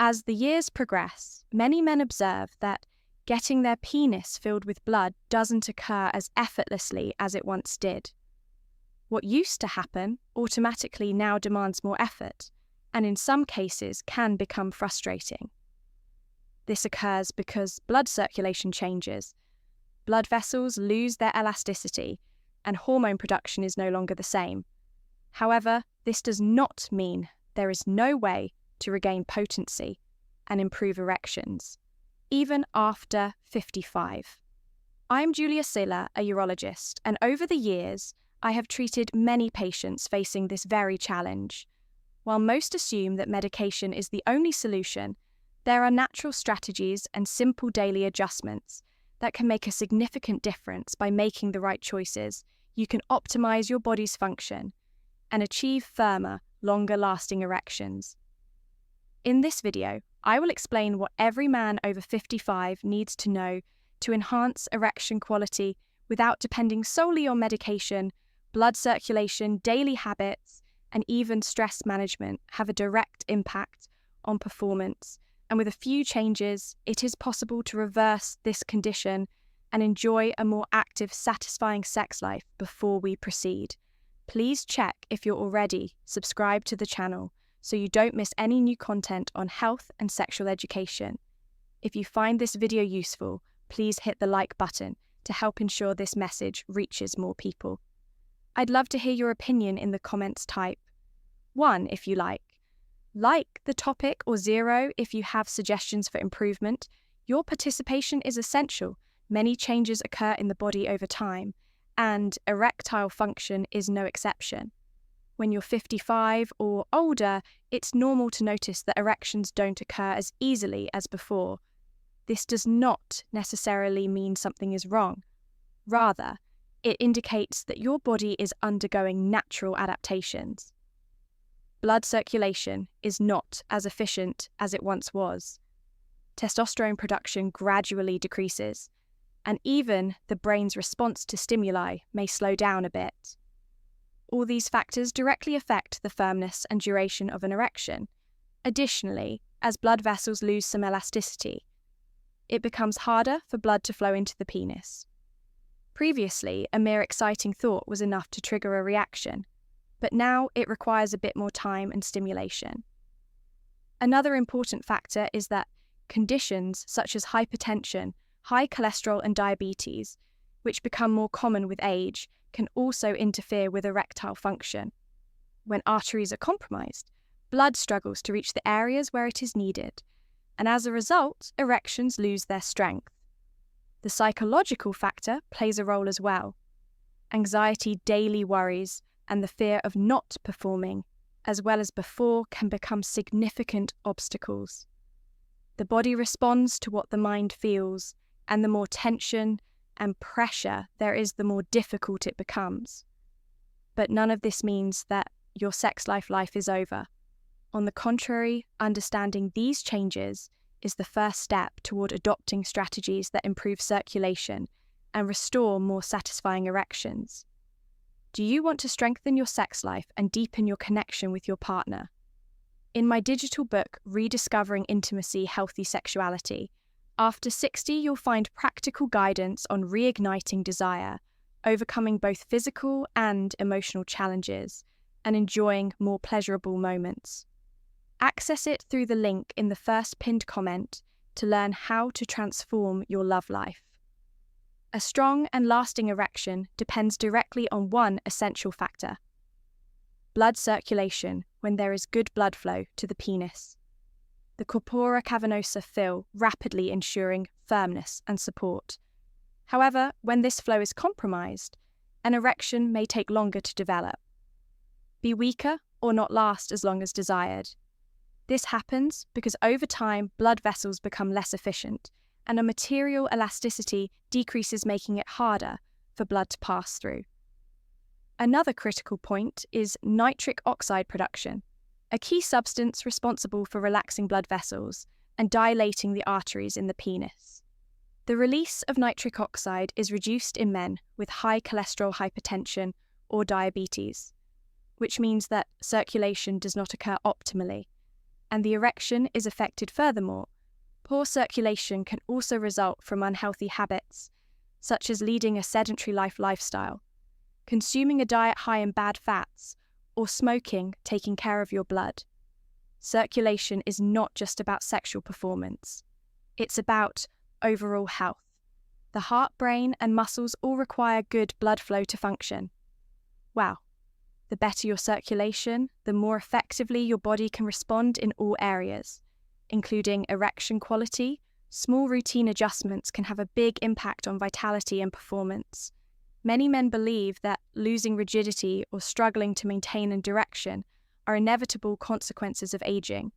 As the years progress, many men observe that getting their penis filled with blood doesn't occur as effortlessly as it once did. What used to happen automatically now demands more effort, and in some cases can become frustrating. This occurs because blood circulation changes, blood vessels lose their elasticity, and hormone production is no longer the same. However, this does not mean there is no way to regain potency and improve erections, even after 55. I'm Julia Siller, a urologist, and over the years, I have treated many patients facing this very challenge. While most assume that medication is the only solution, there are natural strategies and simple daily adjustments that can make a significant difference. By making the right choices, you can optimize your body's function and achieve firmer, longer-lasting erections. In this video, I will explain what every man over 55 needs to know to enhance erection quality without depending solely on medication. Blood circulation, daily habits, and even stress management have a direct impact on performance, and with a few changes, it is possible to reverse this condition and enjoy a more active, satisfying sex life. Before we proceed, please check if you're already subscribed to the channel so you don't miss any new content on health and sexual education. If you find this video useful, please hit the like button to help ensure this message reaches more people. I'd love to hear your opinion in the comments. Type 1 if you like the topic, or 0 if you have suggestions for improvement. Your participation is essential. Many changes occur in the body over time, and erectile function is no exception. When you're 55 or older, it's normal to notice that erections don't occur as easily as before. This does not necessarily mean something is wrong. Rather, it indicates that your body is undergoing natural adaptations. Blood circulation is not as efficient as it once was. Testosterone production gradually decreases, and even the brain's response to stimuli may slow down a bit. All these factors directly affect the firmness and duration of an erection. Additionally, as blood vessels lose some elasticity, it becomes harder for blood to flow into the penis. Previously, a mere exciting thought was enough to trigger a reaction, but now it requires a bit more time and stimulation. Another important factor is that conditions such as hypertension, high cholesterol, and diabetes, which become more common with age, can also interfere with erectile function. When arteries are compromised, blood struggles to reach the areas where it is needed, and as a result, erections lose their strength. The psychological factor plays a role as well. Anxiety, daily worries, and the fear of not performing, as well as before, can become significant obstacles. The body responds to what the mind feels, and the more tension and pressure there is, the more difficult it becomes. But none of this means that your sex life is over. On the contrary, understanding these changes is the first step toward adopting strategies that improve circulation and restore more satisfying erections. Do you want to strengthen your sex life and deepen your connection with your partner? In my digital book, Rediscovering Intimacy, Healthy Sexuality, after 60, you'll find practical guidance on reigniting desire, overcoming both physical and emotional challenges, and enjoying more pleasurable moments. Access it through the link in the first pinned comment to learn how to transform your love life. A strong and lasting erection depends directly on one essential factor: blood circulation. When there is good blood flow to the penis, the corpora cavernosa fill rapidly, ensuring firmness and support. However, when this flow is compromised, an erection may take longer to develop, be weaker, or not last as long as desired. This happens because over time, blood vessels become less efficient, and a material elasticity decreases, making it harder for blood to pass through. Another critical point is nitric oxide production, a key substance responsible for relaxing blood vessels and dilating the arteries in the penis. The release of nitric oxide is reduced in men with high cholesterol, hypertension, or diabetes, which means that circulation does not occur optimally, and the erection is affected furthermore. Poor circulation can also result from unhealthy habits, such as leading a sedentary lifestyle, consuming a diet high in bad fats, or smoking, taking care of your blood. Circulation is not just about sexual performance. It's about overall health. The heart, brain, and muscles all require good blood flow to function. Wow. The better your circulation, the more effectively your body can respond in all areas, including erection quality. Small routine adjustments can have a big impact on vitality and performance. Many men believe that losing rigidity or struggling to maintain an erection are inevitable consequences of aging,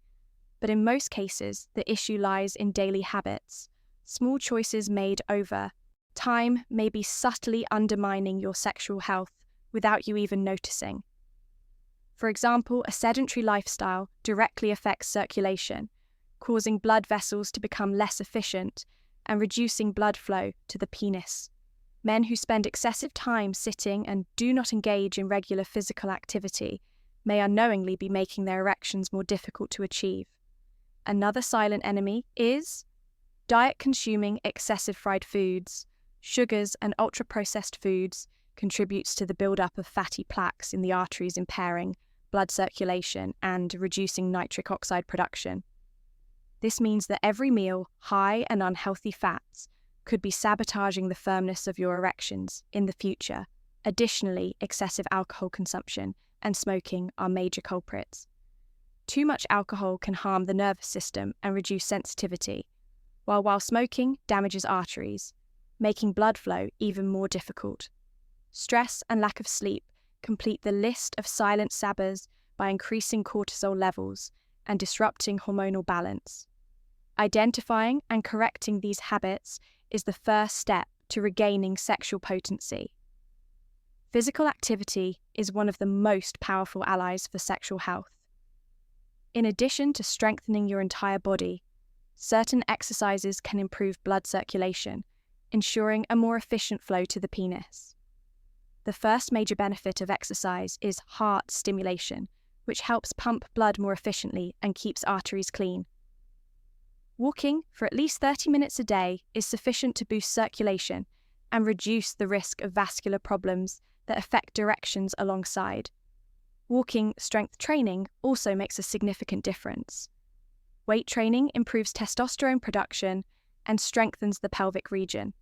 but in most cases, the issue lies in daily habits. Small choices made over time may be subtly undermining your sexual health without you even noticing. For example, a sedentary lifestyle directly affects circulation, causing blood vessels to become less efficient and reducing blood flow to the penis. Men who spend excessive time sitting and do not engage in regular physical activity may unknowingly be making their erections more difficult to achieve. Another silent enemy is diet consuming excessive fried foods. Sugars and ultra-processed foods contributes to the buildup of fatty plaques in the arteries, impairing blood circulation and reducing nitric oxide production. This means that every meal high in unhealthy fats could be sabotaging the firmness of your erections in the future. Additionally, excessive alcohol consumption and smoking are major culprits. Too much alcohol can harm the nervous system and reduce sensitivity, while smoking damages arteries, making blood flow even more difficult. Stress and lack of sleep complete the list of silent saboteurs by increasing cortisol levels and disrupting hormonal balance. Identifying and correcting these habits is the first step to regaining sexual potency. Physical activity is one of the most powerful allies for sexual health. In addition to strengthening your entire body, certain exercises can improve blood circulation, ensuring a more efficient flow to the penis. The first major benefit of exercise is heart stimulation, which helps pump blood more efficiently and keeps arteries clean. Walking for at least 30 minutes a day is sufficient to boost circulation and reduce the risk of vascular problems that affect directions alongside. Walking strength training also makes a significant difference. Weight training improves testosterone production and strengthens the pelvic region,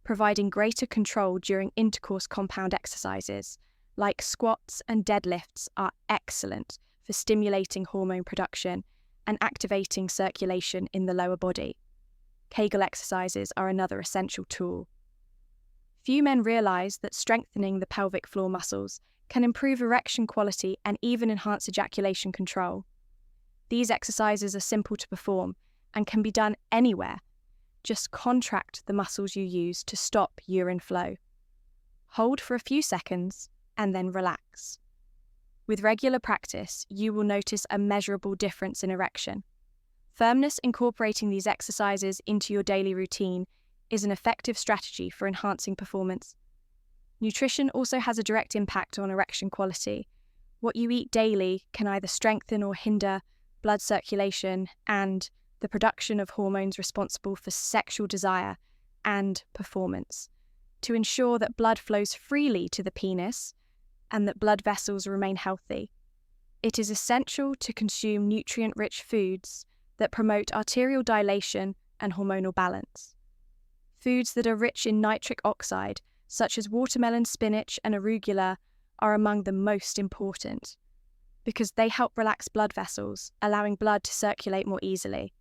providing greater control during intercourse. Compound exercises like squats and deadlifts are excellent for stimulating hormone production and activating circulation in the lower body. Kegel exercises are another essential tool. Few men realize that strengthening the pelvic floor muscles can improve erection quality and even enhance ejaculation control. These exercises are simple to perform and can be done anywhere. Just contract the muscles you use to stop urine flow. Hold for a few seconds and then relax. With regular practice, you will notice a measurable difference in erection. Firmness. Incorporating these exercises into your daily routine is an effective strategy for enhancing performance. Nutrition also has a direct impact on erection quality. What you eat daily can either strengthen or hinder blood circulation and the production of hormones responsible for sexual desire and performance. To ensure that blood flows freely to the penis and that blood vessels remain healthy, it is essential to consume nutrient-rich foods that promote arterial dilation and hormonal balance. Foods that are rich in nitric oxide, such as watermelon, spinach, and arugula, are among the most important because they help relax blood vessels, allowing blood to circulate more easily.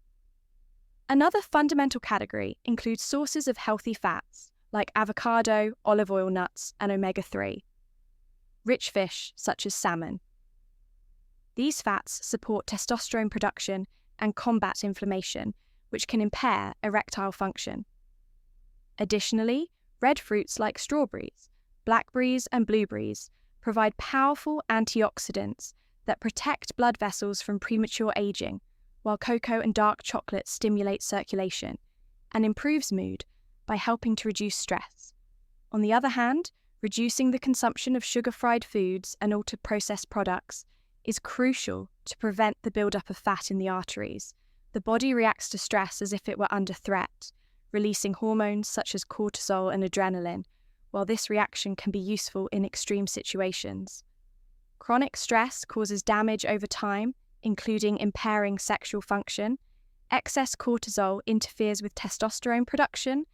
Another fundamental category includes sources of healthy fats like avocado, olive oil, nuts, and omega-3. Rich fish such as salmon. These fats support testosterone production and combat inflammation, which can impair erectile function. Additionally, red fruits like strawberries, blackberries, and blueberries provide powerful antioxidants that protect blood vessels from premature aging, while cocoa and dark chocolate stimulate circulation and improves mood by helping to reduce stress. On the other hand, reducing the consumption of sugar-fried foods and ultra-processed products is crucial to prevent the buildup of fat in the arteries. The body reacts to stress as if it were under threat, releasing hormones such as cortisol and adrenaline, while this reaction can be useful in extreme situations. Chronic stress causes damage over time, including impairing sexual function. Excess cortisol interferes with testosterone production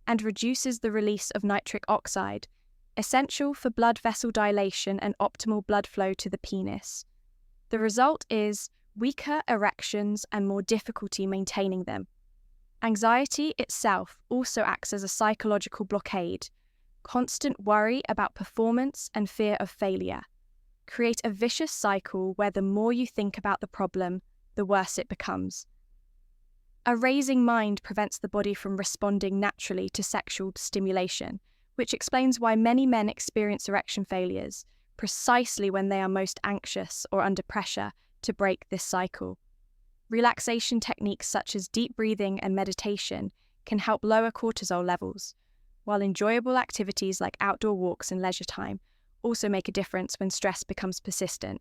and reduces the release of nitric oxide, essential for blood vessel dilation and optimal blood flow to the penis. The result is weaker erections and more difficulty maintaining them. Anxiety itself also acts as a psychological blockade. Constant worry about performance and fear of failure create a vicious cycle where the more you think about the problem, the worse it becomes. A racing mind prevents the body from responding naturally to sexual stimulation, which explains why many men experience erection failures precisely when they are most anxious or under pressure to break this cycle. Relaxation techniques such as deep breathing and meditation can help lower cortisol levels, while enjoyable activities like outdoor walks and leisure time also make a difference when stress becomes persistent.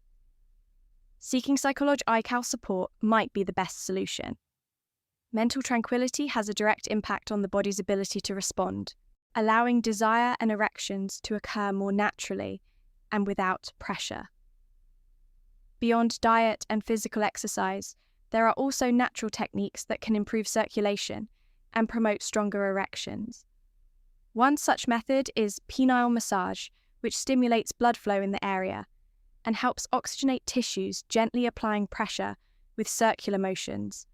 Seeking psychological support might be the best solution. Mental tranquility has a direct impact on the body's ability to respond, allowing desire and erections to occur more naturally and without pressure. Beyond diet and physical exercise, there are also natural techniques that can improve circulation and promote stronger erections. One such method is penile massage, which stimulates blood flow in the area and helps oxygenate tissues. Gently applying pressure with circular motions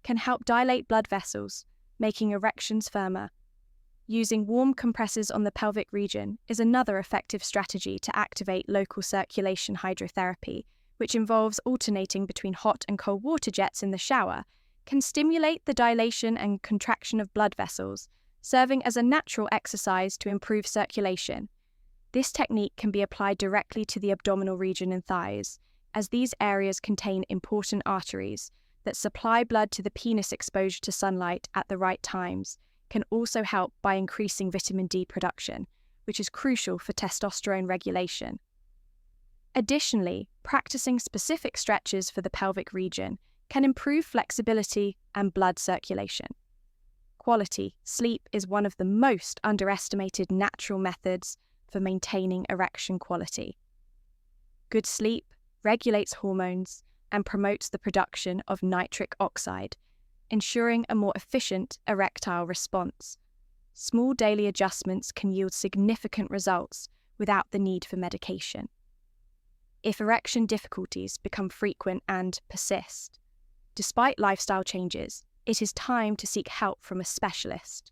can help dilate blood vessels, making erections firmer. Using warm compresses on the pelvic region is another effective strategy to activate local circulation. Hydrotherapy, which involves alternating between hot and cold water jets in the shower, can stimulate the dilation and contraction of blood vessels, serving as a natural exercise to improve circulation. This technique can be applied directly to the abdominal region and thighs, as these areas contain important arteries that supply blood to the penis. Exposure to sunlight at the right times can also help by increasing vitamin D production, which is crucial for testosterone regulation. Additionally, practicing specific stretches for the pelvic region can improve flexibility and blood circulation. Quality sleep is one of the most underestimated natural methods for maintaining erection quality. Good sleep regulates hormones and promotes the production of nitric oxide, ensuring a more efficient erectile response. Small daily adjustments can yield significant results without the need for medication. If erection difficulties become frequent and persist, despite lifestyle changes, it is time to seek help from a specialist.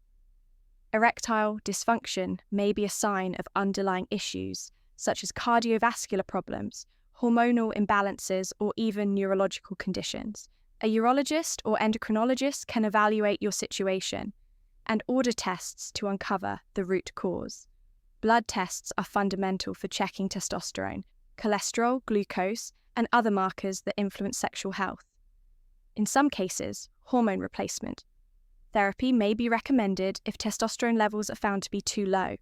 Erectile dysfunction may be a sign of underlying issues such as cardiovascular problems, hormonal imbalances, or even neurological conditions. A urologist or endocrinologist can evaluate your situation and order tests to uncover the root cause. Blood tests are fundamental for checking testosterone, cholesterol, glucose, and other markers that influence sexual health. In some cases, hormone replacement therapy may be recommended if testosterone levels are found to be too low.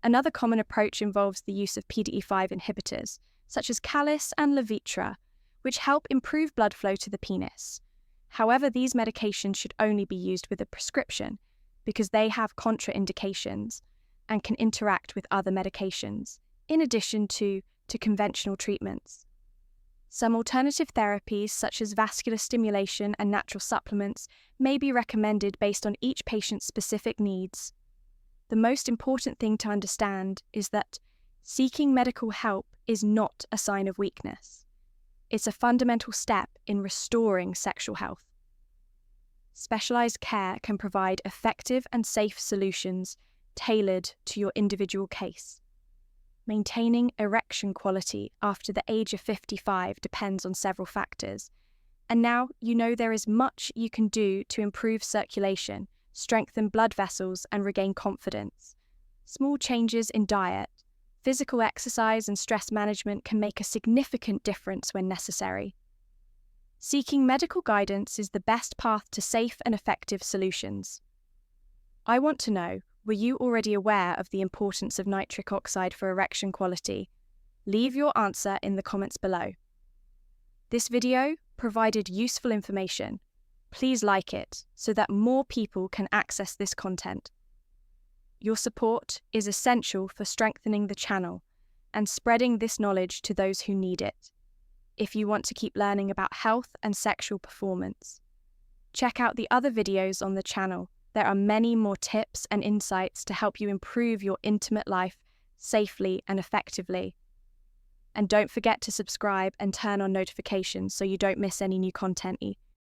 Another common approach involves the use of PDE5 inhibitors, such as Calis and Levitra, which help improve blood flow to the penis. However, these medications should only be used with a prescription because they have contraindications and can interact with other medications, in addition to conventional treatments. Some alternative therapies, such as vascular stimulation and natural supplements, may be recommended based on each patient's specific needs. The most important thing to understand is that seeking medical help is not a sign of weakness. It's a fundamental step in restoring sexual health. Specialized care can provide effective and safe solutions tailored to your individual case. Maintaining erection quality after the age of 55 depends on several factors, and now you know there is much you can do to improve circulation, strengthen blood vessels, and regain confidence. Small changes in diet, physical exercise, and stress management can make a significant difference when necessary. Seeking medical guidance is the best path to safe and effective solutions. I want to know, were you already aware of the importance of nitric oxide for erection quality? Leave your answer in the comments below. This video provided useful information. Please like it so that more people can access this content. Your support is essential for strengthening the channel and spreading this knowledge to those who need it. If you want to keep learning about health and sexual performance, check out the other videos on the channel. There are many more tips and insights to help you improve your intimate life safely and effectively. And don't forget to subscribe and turn on notifications so you don't miss any new content.